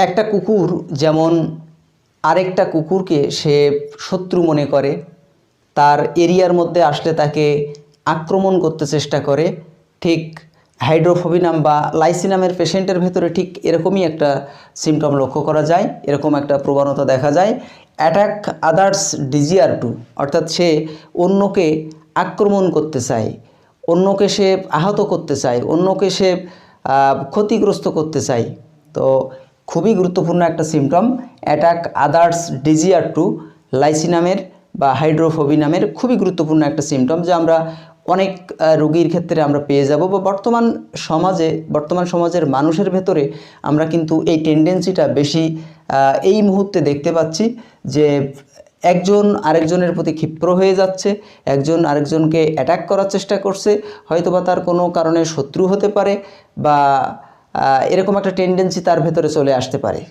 একটা কুকুর যেমন আরেকটা কুকুরকে সে শত্রু মনে করে, তার এরিয়ার মধ্যে আসলে তাকে আক্রমণ করতে চেষ্টা করে, ঠিক হাইড্রোফোবিনাম বা লাইসিনামের পেশেন্টের ভেতরে ঠিক এরকমই একটা সিমটম লক্ষ্য করা যায়, এরকম একটা প্রবণতা দেখা যায়। অ্যাটাক আদার্স ডিজিআর টু, অর্থাৎ সে অন্যকে আক্রমণ করতে চায়, অন্যকে সে আহত করতে চায়, অন্যকে সে ক্ষতিগ্রস্ত করতে চায়। তো খুবই গুরুত্বপূর্ণ একটা সিমটম অ্যাটাক আদার্স ডিজিআর টু, লাইসিনামের বা হাইড্রোফোবিনামের খুবই গুরুত্বপূর্ণ একটা সিমটম, যা আমরা অনেক রোগীর ক্ষেত্রে আমরা পেয়ে যাব বা বর্তমান সমাজের মানুষের ভেতরে আমরা কিন্তু এই টেন্ডেন্সিটা বেশি এই মুহূর্তে দেখতে পাচ্ছি যে একজন আরেকজনের প্রতি ক্ষিপ্র হয়ে যাচ্ছে, একজন আরেকজনকে অ্যাটাক করার চেষ্টা করছে, হয়তোবা তার কোনো কারণে শত্রু হতে পারে বা এরকম একটা টেন্ডেন্সি তার ভেতরে চলে আসতে পারে।